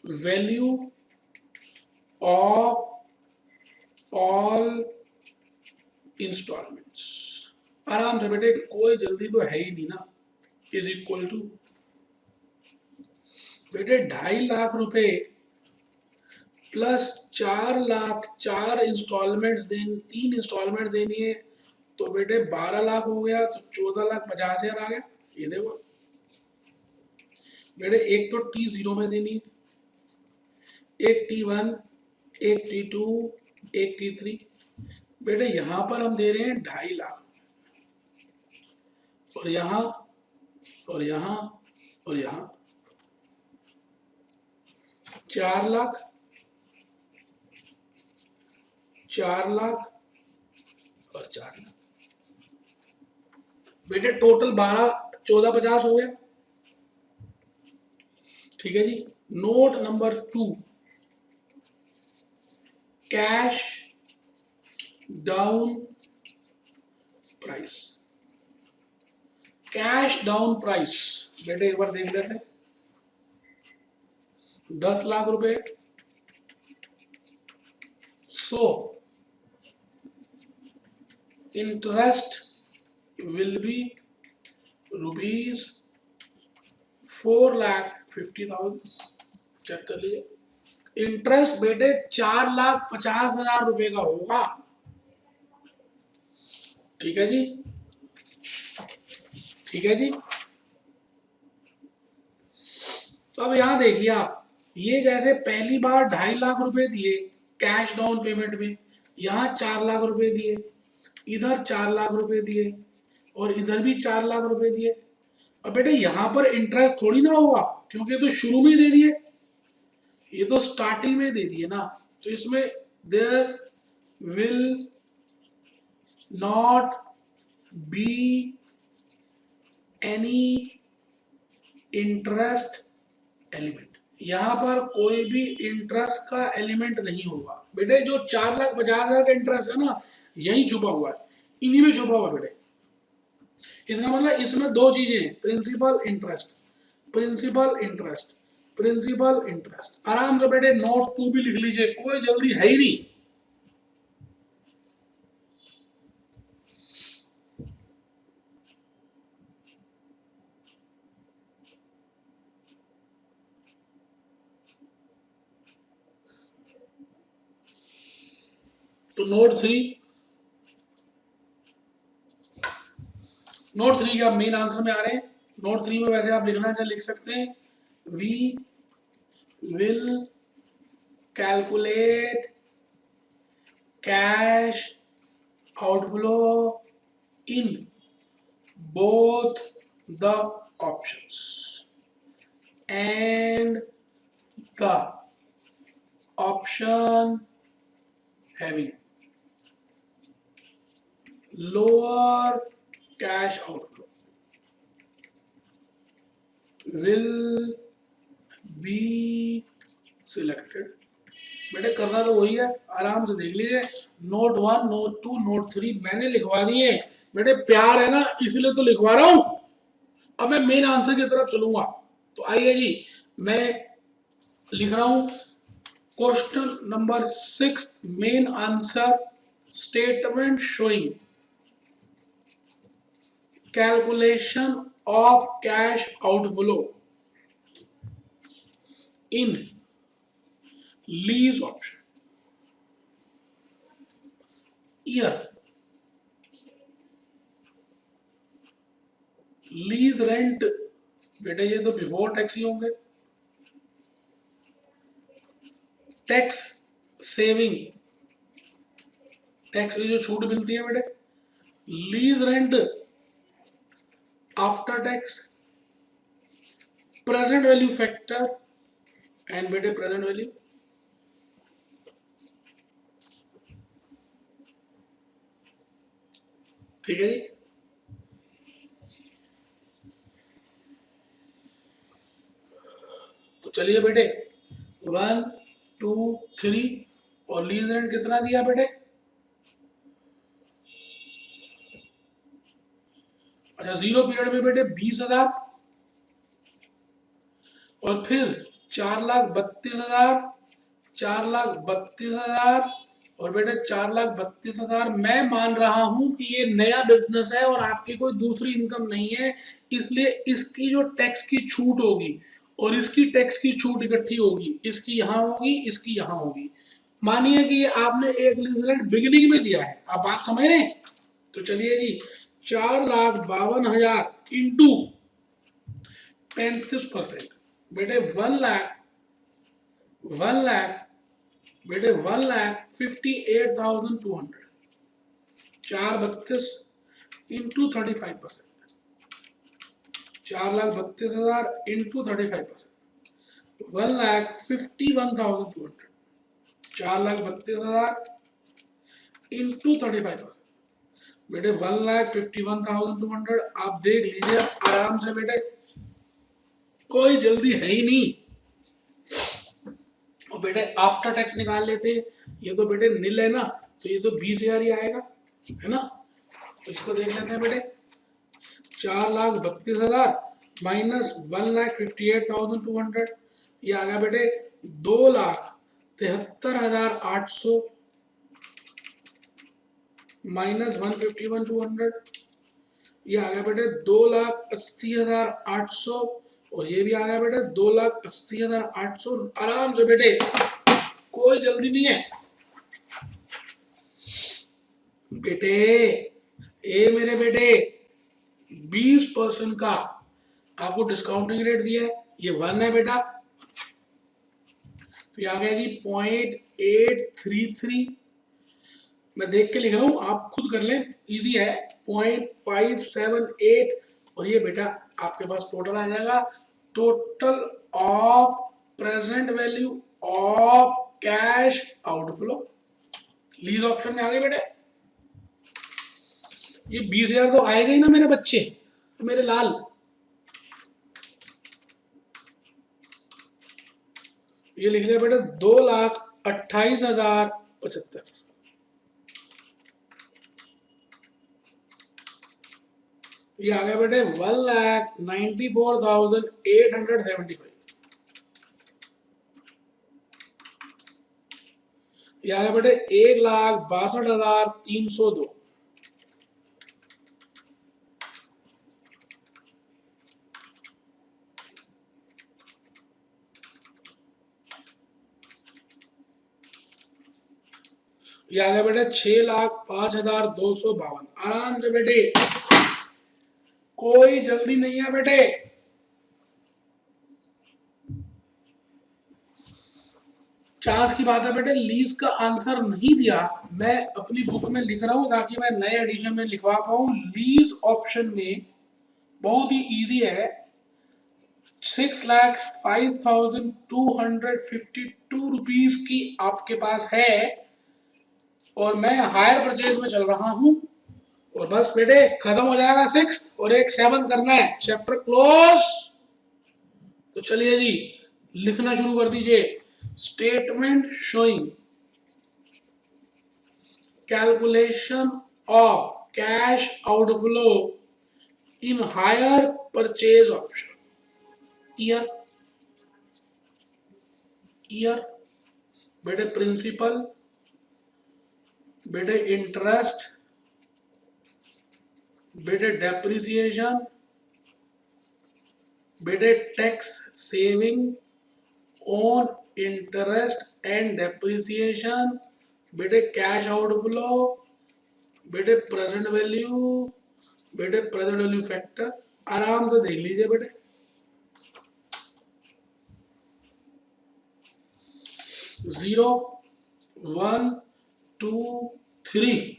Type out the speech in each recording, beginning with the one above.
Value of all installments. आराम से बेटे, कोई जल्दी तो है ही नहीं ना। इज इक्वल टू बेटे 2.5 लाख रुपए प्लस 4 लाख, 3 इंस्टॉलमेंट देनी है, तो बेटे 12 लाख हो गया, तो 14,50,000 आ गया। ये देखो बेटे, एक तो T0 में देनी है, एक T1, एक T2, एक T3। बेटे यहां पर हम दे रहे हैं 2.5 लाख, और यहां और यहां और यहां 4 लाख, 4 लाख और 4 लाख। बेटे टोटल 14,50 हो गया। ठीक है जी। Note number 2, cash down price. Cash down price बेटे एक बार देख लेते हैं। 10 लाख रुपए। So interest will be ₹4,50,000। Check कर लीजिए। इंटरेस्ट बेटे 4,50,000 रुपए का होगा। ठीक है जी, ठीक है जी। तो अब यहां देखिए आप, ये जैसे पहली बार 2.5 लाख रुपए दिए कैश डाउन पेमेंट में, यहां 4 लाख रुपए दिए, इधर 4 लाख रुपए दिए, और इधर भी 4 लाख रुपए दिए। अब बेटे यहां पर इंटरेस्ट थोड़ी ना होगा, क्योंकि तो शुरू में दे दिए, ये तो स्टार्टिंग में दे दिए ना, तो इसमें there will not be any interest element. यहां पर कोई भी इंटरेस्ट का एलिमेंट नहीं होगा। बेटे जो 4,50,000 का इंटरेस्ट है ना, यही छुपा हुआ है, इन्हीं में छुपा हुआ है बेटे। इसका मतलब इसमें दो चीजें हैं, principal interest, principal interest, principal interest. आराम से बेटे नोट 2 भी लिख लीजिए, कोई जल्दी है ही नहीं। तो नोट 3 के आप मेन आंसर में आ रहे हैं। नोट 3 में वैसे आप लिखना चाहे लिख सकते हैं, we will calculate cash outflow in both the options and the option having lower cash outflow will be selected। बेटे करना तो वही है, आराम से देख लीजिए। नोट 1, नोट 2, नोट 3 मैंने लिखवा दिए। बेटे प्यार है ना, इसलिए तो लिखवा रहा हूं। अब मैं मेन आंसर की तरफ चलूंगा। तो आइए जी, मैं लिख रहा हूं question number 6, main answer, statement showing calculation of cash outflow in lease option year. Lease rent बेटे ये तो बिफोर टैक्स ही होंगे। टैक्स सेविंग, टैक्स की जो छूट मिलती है बेटे। Lease rent after tax. Present value factor and बेटे प्रेजेंट वैल्यू। ठीक है जी। तो चलिए बेटे 1, 2, 3 और लीज रेंट कितना दिया बेटे? अच्छा, 0 पीरियड में बेटे 20,000, और फिर 4,32,000, 4,32,000 और बेटे 4,32,000। मैं मान रहा हूं कि ये नया बिजनेस है और आपकी कोई दूसरी इनकम नहीं है, इसलिए इसकी जो टैक्स की छूट होगी और इसकी टैक्स की छूट इकट्ठी होगी, इसकी यहां होगी, इसकी यहां होगी। मानिए कि ये आपने एक रिजल्ट बिगिनिंग में दिया है, आप बात समझ रहे हैं? तो चलिए जी, 4,52,000 इंटू 35%, बेटे 1 लाख बेटे 1,58,200, 4,32 इंटू 35%, 4,32,000 इंटू 35%, 1,51,200, 4,32,000 इंटू 35%, बेटे 1,51,200। आप देख लीजिए आराम से बेटे, कोई जल्दी है ही नहीं। और बेटे आफ्टर टैक्स निकाल लेते हैं, ये तो बेटे नील है ना, तो ये तो 20,000 ही आएगा, है ना। तो इसको देख लेते हैं बेटे, 4,32,000 माइनस 1,58,200, ये आ गया बेटे 2,73,800 माइनस 151,200, ये आ गया बेटे 2,80,800 और ये भी आ गया बेटे 2,80,800। आराम से बेटे, कोई जल्दी नहीं है बेटे। ए मेरे बेटे 20% का आपको डिस्काउंटिंग रेट दिया है, ये 1 है बेटा, तो ये आ गया जी 0.833। मैं देख के लिख रहा हूं, आप खुद कर लें, इजी है। 0.578 और ये बेटा आपके पास टोटल आ जाएगा, total of present value of cash outflow. Lease option में आ गए बेटे, ये 20,000 तो आएगा ही ना मेरे बच्चे, तो मेरे लाल। ये लिख लिया बेटा 2,28,075, ये आ गया बेटे 1,94,875, ये आ गया बेटे 1,62,302, ये आ गया बेटे 6,05,252। आराम से बेटे, कोई जल्दी नहीं है बेटे। चांस की बात है बेटे, लीज का आंसर नहीं दिया, मैं अपनी बुक में लिख रहा हूं ताकि मैं नए एडिशन में लिखवा पाऊं। लीज ऑप्शन में बहुत ही इजी है, 6,05,252 रुपीज की आपके पास है और मैं हायर परचेज में चल रहा हूं, और बस बेटे खत्म हो जाएगा 6 और एक 7 करना है, चैप्टर क्लोज। तो चलिए जी, लिखना शुरू कर दीजिए। Statement showing calculation of cash outflow in hire purchase option. Year बेटे प्रिंसिपल, बेटे इंटरेस्ट, बेटे डेप्रिसिएशन, बेटे tax saving on interest and depreciation, बेटे कैश आउटफ्लो, बेटे प्रेजेंट वैल्यू, बेटे प्रेजेंट वैल्यू फैक्टर। आराम से देख लीजिए बेटे, 0, 1, 2, 3।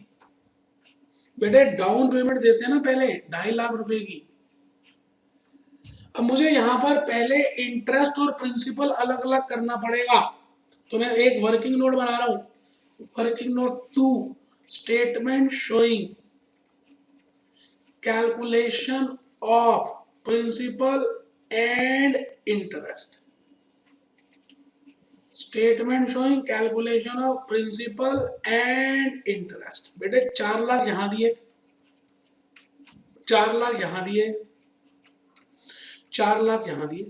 बेटे डाउन पेमेंट देते हैं ना पहले 2.5 लाख रुपए की। अब मुझे यहां पर पहले इंटरेस्ट और प्रिंसिपल अलग अलग करना पड़ेगा, तो मैं एक वर्किंग नोट बना रहा हूं, working note 2, statement showing calculation of principal and interest. Statement showing calculation of principal and interest. बेटे 4 लाख यहां दिए, 4 लाख यहां दिए, 4 लाख यहां दिए,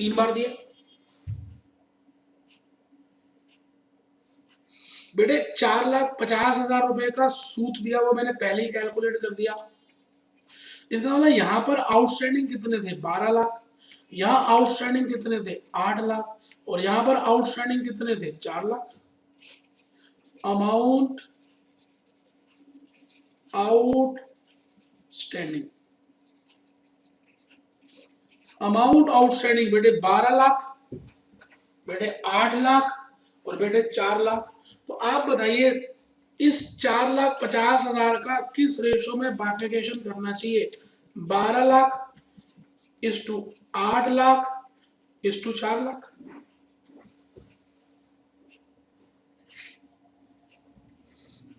3 बार दिया बेटे। 4,50,000 रुपए का सूद दिया, वो मैंने पहले ही कैलकुलेट कर दिया। इसका मतलब यहां पर आउटस्टैंडिंग कितने थे? 12 लाख। यहां आउटस्टैंडिंग कितने थे? 8 लाख। और यहां पर आउटस्टैंडिंग कितने थे? 4 lakh. Amount outstanding, amount outstanding बेटे 12 लाख, बेटे 8 लाख और बेटे 4 लाख। तो आप बताइए इस 4,50,000 का किस रेशो में बाइफिकेशन करना चाहिए? 12 लाख इस टू 8 लाख इस टू 4 लाख।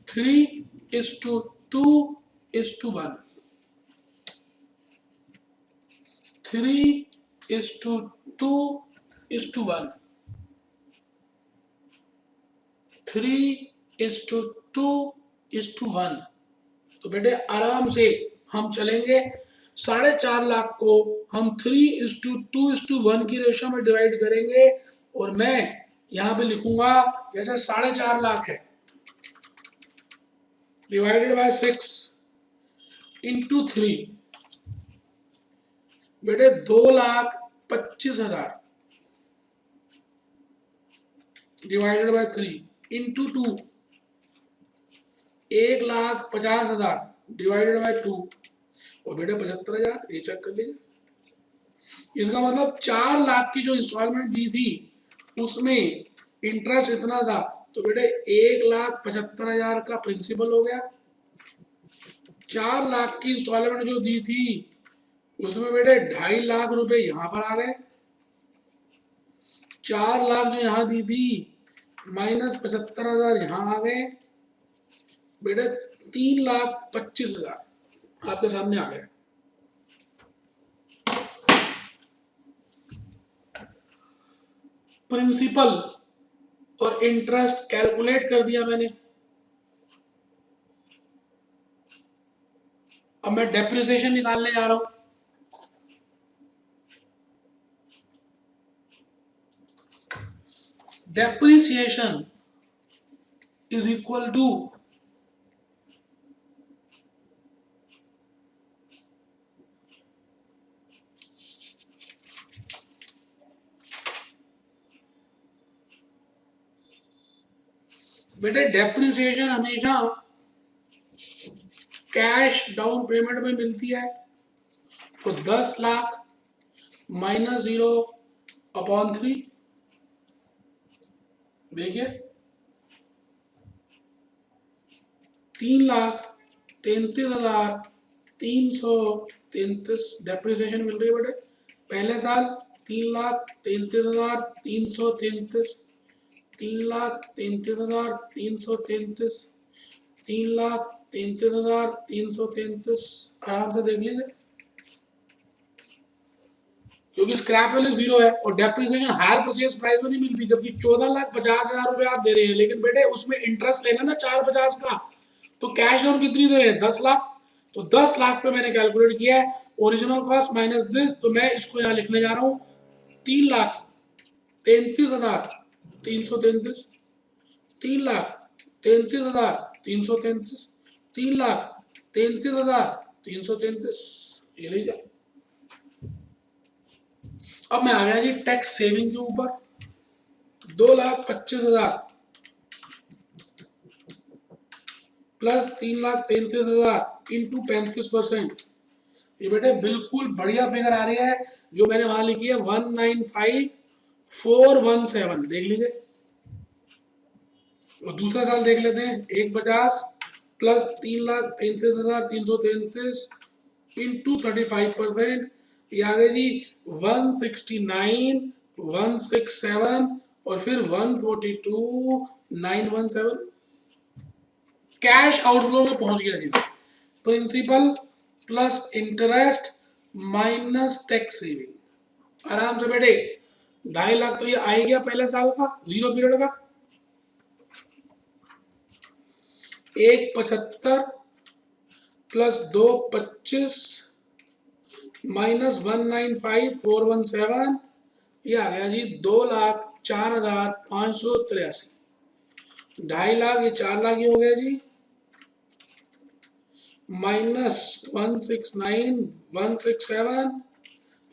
3:2:1, 3:2:1, 3:2:1। तो बेटे आराम से हम चलेंगे। 4.5 लाख को हम 3:2:1 की रेशो में डिवाइड करेंगे और मैं यहां पे लिखूंगा जैसे 4.5 लाख है डिवाइडेड बाय 6 इंटू 3, बेटे 2,25,000 divided by 3 into 2, 1,50,000 divided by 2 और बेटे 75,000। ये चेक कर लीजिए। इसका मतलब 4 लाख की जो इंस्टॉलमेंट दी थी उसमें इंटरेस्ट इतना था, तो बेटे 1,75,000 का प्रिंसिपल हो गया। 4 लाख की इंस्टॉलमेंट जो दी थी उसमें बेटे 2.5 लाख रुपए यहां पर आ गए। 4 लाख जो यहां दी थी माइनस 75,000 यहां आ गए, बेटे 3,25,000 आपके सामने आ गए। प्रिंसिपल और इंटरेस्ट कैलकुलेट कर दिया मैंने। अब मैं डेप्रिसिएशन निकालने जा रहा हूं। डेप्रिसिएशन इज इक्वल टू बेटे डेप्रिसिएशन हमेशा कैश डाउन पेमेंट में मिलती है। तो 10 लाख माइनस 0/3, देखिए 3,33,333 डेप्रिसिएशन मिल रही है बेटे। पहले साल 3,33,333, 3,33,333, 3,33,333। आराम से देख लीजिए क्योंकि स्क्रैप वैल्यू 0 है और डेप्रिसिएशन हायर परचेज प्राइस में नहीं मिलती, जबकि 14,50,000 रुपए आप दे रहे हैं, लेकिन बेटे उसमें इंटरेस्ट लेना ना 450 का, तो कैश डाउन कितनी दे रहे हैं? 10 लाख। तो 10 लाख पे मैंने कैलकुलेट किया है ओरिजिनल कॉस्ट माइनस दिस, तो मैं इसको यहाँ लिखने जा रहा हूँ 3,33,333, 3,33,333, 3,33,333। ये लीजिए। अब मैं आ गया जी टैक्स सेविंग के ऊपर। 2,25,000 प्लस 3,33,000 इंटू 35%। ये बेटे बिल्कुल बढ़िया फिगर आ रही है जो मैंने वहां लिखी है 1,95,417। देख लीजिए। और दूसरा साल देख लेते हैं। 1,50 प्लस 3,33,333 इंटू 35%। ये आ गए जी 169,167 और फिर 142,917। कैश आउटफ्लो में पहुंच गया जी। Principal plus interest minus tax saving. आराम से बेटे 2.5 लाख तो ये आ ही गया पहले साल का, 0 पीरियड का। 1,75 प्लस 2,25 माइनस 195,417 ये आ गया जी 2,04,583। 2.5 लाख, ये 4 लाख ही हो गया जी, माइनस 169,167,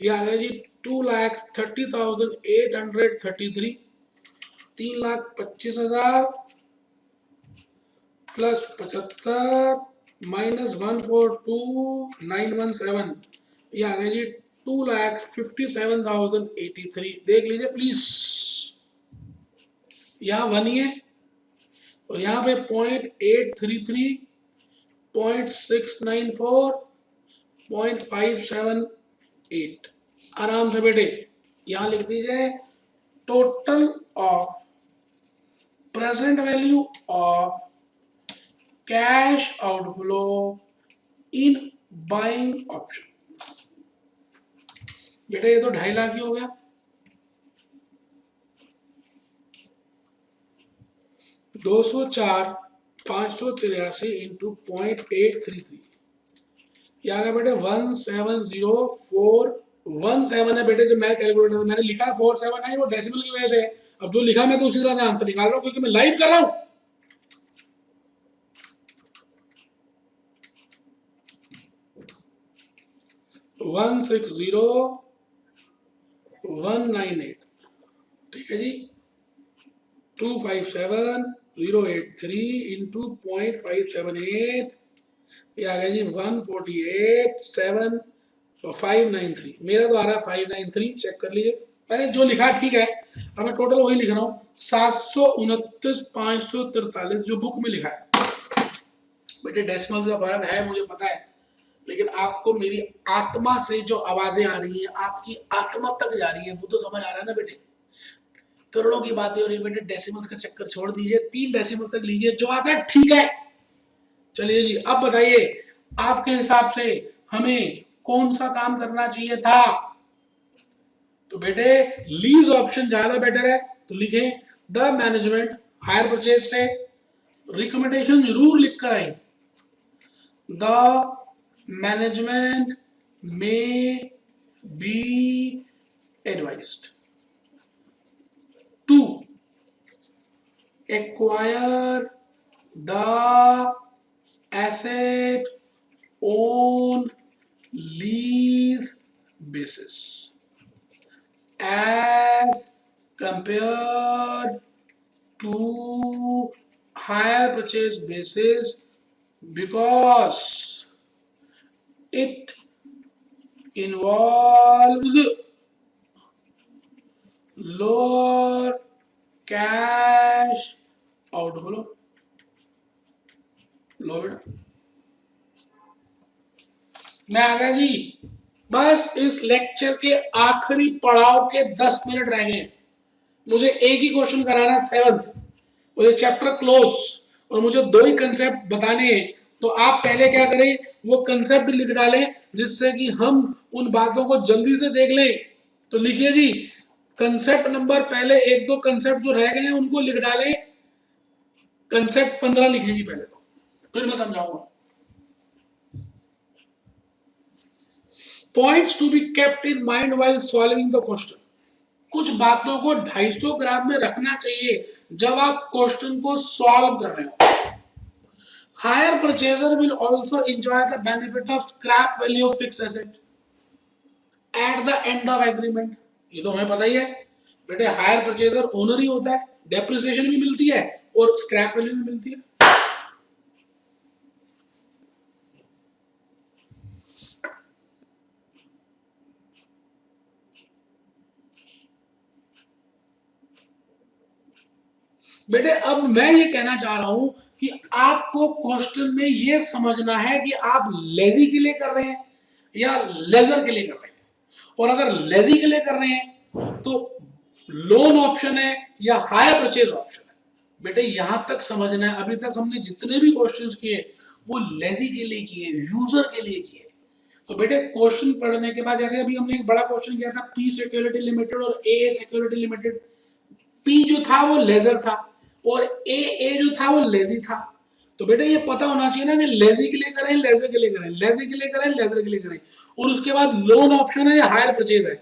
ये आ गया जी 2,30,833। 3,25,000 प्लस 75 माइनस 142,917, ये आ गया जी 2,57,083। देख लीजिए प्लीज, यहाँ बनिए और यहाँ पे 0.833, 0.694, 0.578। आराम से बेटे यहाँ लिख दीजिए total of present value of cash outflow in buying option. बेटे ये तो 2.5 लाख ही हो गया। 204,583 इंटू 0.833, ये आ गया बेटे 170,417 है बेटे। जो मैं कैलकुलेटर मैंने लिखा 47 है, वो डेसिमल की वजह से। अब जो लिखा मैं तो उसी तरह से आंसर निकाल रहा हूँ क्योंकि मैं लाइव कर रहा हूँ। तो 160,198, ठीक है जी। 257,083 इंटू 0.578, ये आ गया जी 148,593। मेरा तो आ रहा है 593, चेक कर लीजिए। मैंने जो लिखा ठीक है, अब मैं टोटल वही लिख रहा हूँ 729,543 जो बुक में लिखा है। बेटे डेसिमल्स का फर्क है मुझे पता है, लेकिन आपको मेरी आत्मा से जो आवाजें आ रही है, आपकी आत्मा तक जा रही है, वो तो समझ आ रहा है ना बेटे। करोड़ों की बातें हो रही है बेटे, डेसिमल्स का चक्कर छोड़ दीजिए, 3 डेसिमल तक लीजिए, जो आता है ठीक है। चलिए जी, अब बताइए आपके हिसाब से हमें कौन सा काम करना चाहिए था। तो बेटे लीज ऑप्शन ज्यादा बेटर है, तो लिखें द मैनेजमेंट हायर परचेज से रिकमेंडेशन जरूर लिख कर आए। The management may be advised to acquire the asset on lease basis as compared to hire purchase basis because it involves lower cash outflow। लो बेटा, मैं आ गया जी। बस इस लेक्चर के आखिरी पड़ाव के 10 मिनट रह गए। मुझे एक ही क्वेश्चन कराना है 7th, मुझे चैप्टर क्लोज, और मुझे 2 ही कंसेप्ट बताने हैं। तो आप पहले क्या करें, वो कंसेप्ट लिख डालें जिससे कि हम उन बातों को जल्दी से देख लें। तो लिखिए जी कंसेप्ट नंबर, पहले 1-2 कंसेप्ट जो रह गए हैं उनको लिख डालें। कंसेप्ट 15 लिखें जी पहले, तो फिर मैं समझाऊंगा। Points to be kept in mind while solving the question। कुछ बातों को 250 ग्राम में रखना चाहिए जब आप क्वेश्चन को सॉल्व कर रहे हो। Hire purchaser will also enjoy the benefit of scrap value of fix asset at the end of agreement. ये तो हमें पता ही है बेटे, हायर परचेजर ओनर ही होता है, डेप्रिसिएशन भी मिलती है और स्क्रैप वैल्यू भी मिलती है। बेटे अब मैं ये कहना चाह रहा हूं कि आपको क्वेश्चन में ये समझना है कि आप लेजी के लिए कर रहे हैं या लेजर के लिए कर रहे हैं। और अगर लेजी के लिए कर रहे हैं तो लोन ऑप्शन है या हायर परचेज ऑप्शन है। बेटे यहां तक समझना है। अभी तक हमने जितने भी क्वेश्चंस किए वो लेजी के लिए किए, यूजर के लिए किए। तो बेटे क्वेश्चन पढ़ने के बाद, जैसे अभी हमने एक बड़ा क्वेश्चन किया था पी सिक्योरिटी लिमिटेड और ए सिक्योरिटी लिमिटेड। पी जो था वो लेजर था और ए जो था वो लेजी था। तो बेटा ये पता होना चाहिए ना कि लेजी के लिए करें, लेजर के लिए करें, लेजी के लिए करें, लेजर के लिए करें। और उसके बाद लोन ऑप्शन है या हायर परचेज है।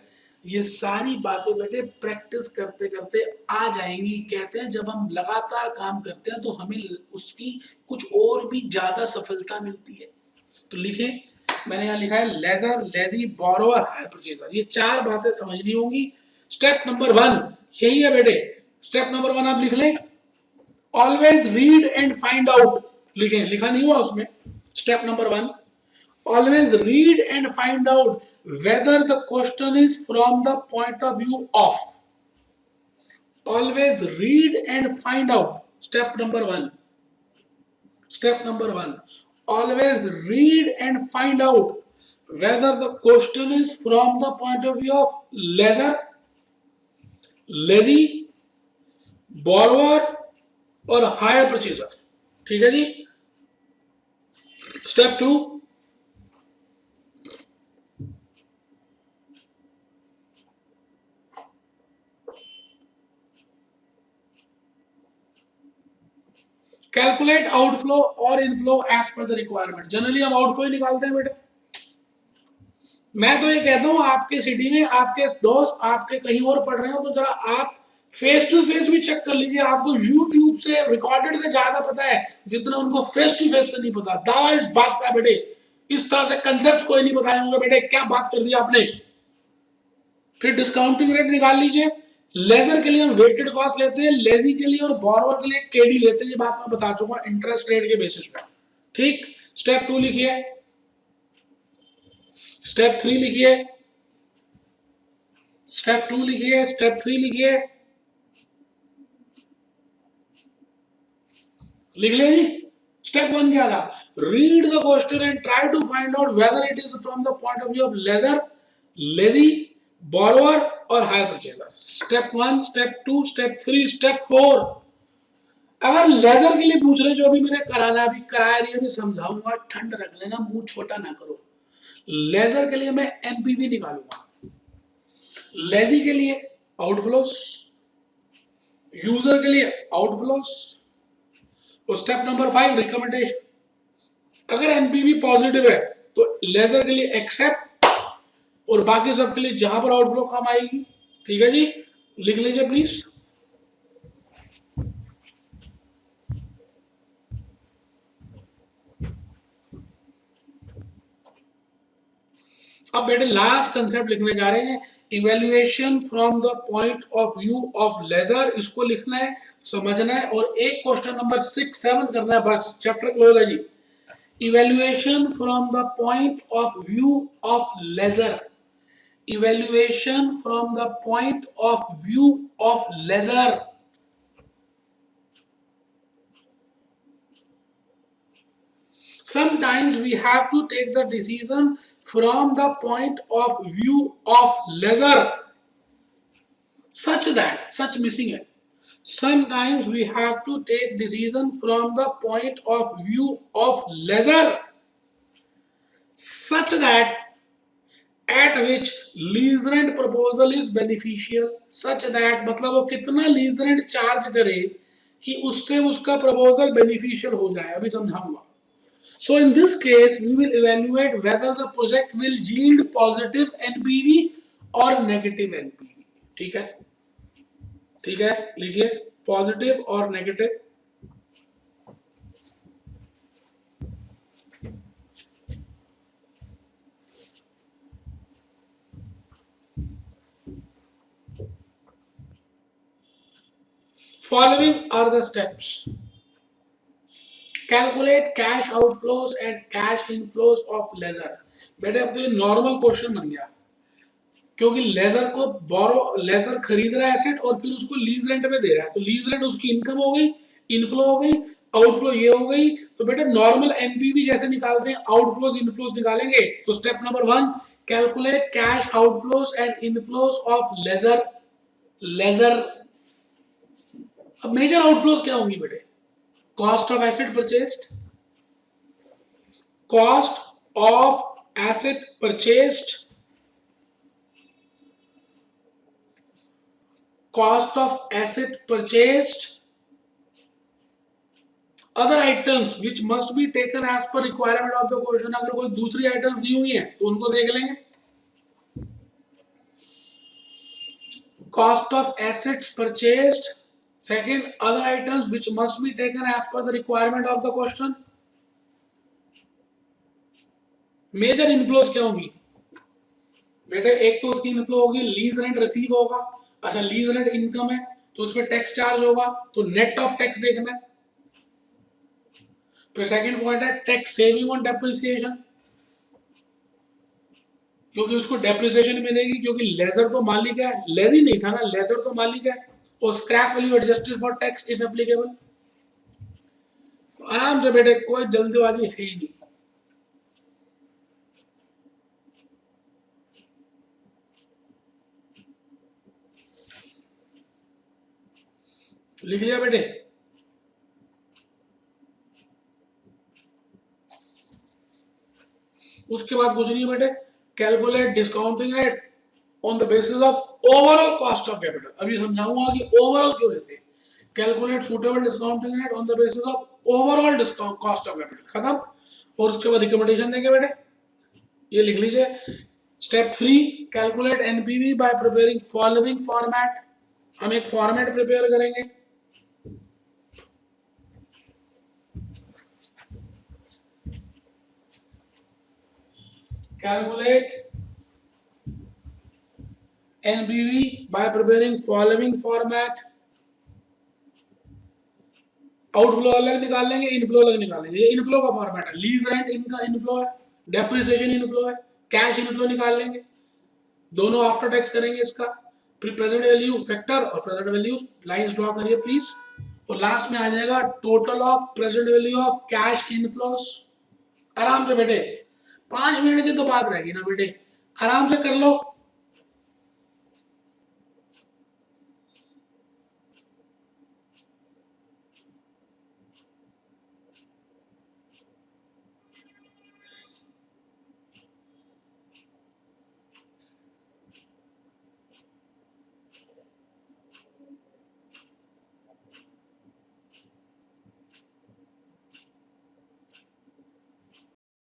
ये सारी बातें बेटे प्रैक्टिस करते करते आ जाएंगी। कहते हैं जब हम लगातार काम करते हैं तो हमें उसकी कुछ और भी ज्यादा सफलता मिलती है। तो लिखे, मैंने यहाँ लिखा है lessor, lessee, borrower, hire purchaser. ये चार बातें समझनी होंगी। स्टेप नंबर 1 यही है बेटे। स्टेप नंबर 1 आप लिख लें, always read and find out. लिखें, लिखा नहीं हुआ उसमें। Step number 1, always read and find out whether the question is from the point of view of. Always read and find out. Step number 1. Step number 1. Always read and find out whether the question is from the point of view of leisure, lazy, borrower और hire purchaser. ठीक है जी। Step 2. Calculate outflow और inflow as per the requirement. Generally हम outflow ही निकालते हैं बेटे। मैं तो ये कहता हूं आपके सिटी में आपके दोस्त आपके कहीं और पढ़ रहे हो तो जरा आप फेस टू फेस भी चेक कर लीजिए। आपको यूट्यूब से रिकॉर्डेड से ज्यादा पता है जितना उनको फेस टू फेस से नहीं पता। दावा इस बात का बेटे, इस तरह से कंसेप्ट कोई नहीं बताए होंगे बेटे। क्या बात कर दी आपने। फिर डिस्काउंटिंग रेट निकाल लीजिए। लेजर के लिए हम वेटेड कॉस्ट लेते हैं, लेजी के लिए और बोरोवर के लिए केडी लेते हैं। ये बात मैं बता चुका हूं इंटरेस्ट रेट के बेसिस पर। ठीक। स्टेप 2 लिखिए, स्टेप 3 लिखिए, स्टेप 2 लिखिए, स्टेप 3 लिखिए। लिख लिया जी। स्टेप 1 क्या था? Read the question and try to find out whether it is from the point of view of lessor, lessee, borrower और hire purchaser. Step 1, step 2, step 3, step 4। अगर लेजर के लिए पूछ रहे जो अभी मैंने कराना, अभी कराया नहीं, अभी समझाऊंगा, ठंड रख लेना, मुंह छोटा ना करो। लेजर के लिए मैं एनपीवी निकालूंगा, लेजी के लिए आउटफ्लोस, यूजर के लिए आउटफ्लोस और स्टेप नंबर 5 रिकमेंडेशन। अगर एनपीवी पॉजिटिव है तो लेजर के लिए एक्सेप्ट और बाकी सब के लिए जहां पर आउटफ्लो काम आएगी। ठीक है जी, लिख लीजिए प्लीज। अब बेटे लास्ट कंसेप्ट लिखने जा रहे हैं, evaluation from the point of view of lessor. इसको लिखना है, समझना है और एक क्वेश्चन नंबर 6, 7 करना है, बस चैप्टर क्लोज है जी। Evaluation from the point of view of lessor. Evaluation from the point of view of lessor. Sometimes we have to take the decision from the point of view of leisure, such that, such missing है। Sometimes we have to take decision from the point of view of leisure, such that at which lease rent proposal is beneficial, such that मतलब वो कितना lease rent charge करे कि उससे उसका proposal beneficial हो जाए। अभी समझाऊंगा। So in this case, we will evaluate whether the project will yield positive NPV or negative NPV. ठीक है, ठीक है, लिखिए पॉजिटिव और negative. Following are the steps. Calculate cash outflows and cash inflows of lessor. बेटे अब तो ये नॉर्मल क्वेश्चन बन गया, क्योंकि लेजर को लेजर खरीद रहा है एसेट और फिर उसको लीज रेंट में दे रहा है। तो लीज रेंट उसकी इनकम हो गई, इनफ्लो हो गई, आउटफ्लो ये हो गई। तो बेटे नॉर्मल एनपीवी जैसे निकालते हैं, आउटफ्लोज इनफ्लोज निकालेंगे। तो step number 1, calculate cash outflows and inflows of lessor. Lessor. अब मेजर आउटफ्लोज क्या होंगी बेटे? Cost of asset purchased, cost of asset purchased, cost of asset purchased, other items which must be taken as per requirement of the question। अगर कोई दूसरी items दी हुई है तो उनको देख लेंगे। cost of assets purchased, second other items which must be taken as per the requirement of the question. Major inflows क्या होंगी बेटे? एक तो उसकी इनफ्लो होगी लीज रेंट रिसीव होगा, अच्छा लीज रेंट इनकम है तो उस पर टैक्स चार्ज होगा, तो नेट ऑफ टैक्स देखना है। फिर सेकंड पॉइंट है टैक्स सेविंग ऑन डेप्रिसिएशन, क्योंकि उसको डेप्रिसिएशन मिलेगी क्योंकि लेजर तो मालिक है, लेजी नहीं था ना, लेदर तो मालिक है, और scrap value adjusted for tax if applicable. आराम से बेटे, कोई जल्दबाजी है ही नहीं। लिख लिया बेटे? उसके बाद कुछ नहीं बेटे, calculate discounting rate on the basis of overall cost of capital. अभी समझाऊंगा कि ओवरऑल क्यों लेते हैं। Calculate suitable discounting rate on the basis of overall discount cost of capital, खत्म। और उसके बाद रिकमेंडेशन देंगे बेटे, ये लिख लीजिए। Step 3, calculate NPV bye preparing following format. हम एक फॉर्मेट प्रिपेयर करेंगे, calculate NBV by preparing following format। Outflow अलग निकाल लेंगे, इनफ्लो अलग निकालेंगे। ये इनफ्लो का फॉर्मेट है, लीज रेंट इनका इनफ्लो है, डेप्रिसिएशन इनफ्लो है, कैश इनफ्लो निकाल लेंगे, दोनों आफ्टर टैक्स करेंगे इसका। फिर प्रेजेंट वैल्यू फैक्टर और प्रेजेंट वैल्यू लाइंस ड्रॉ करिए प्लीज। और लास्ट में आ जाएगा total of present value of cash inflows. आराम से बेटे, 5 मिनट की तो बात रहेगी ना बेटे, आराम से कर लो।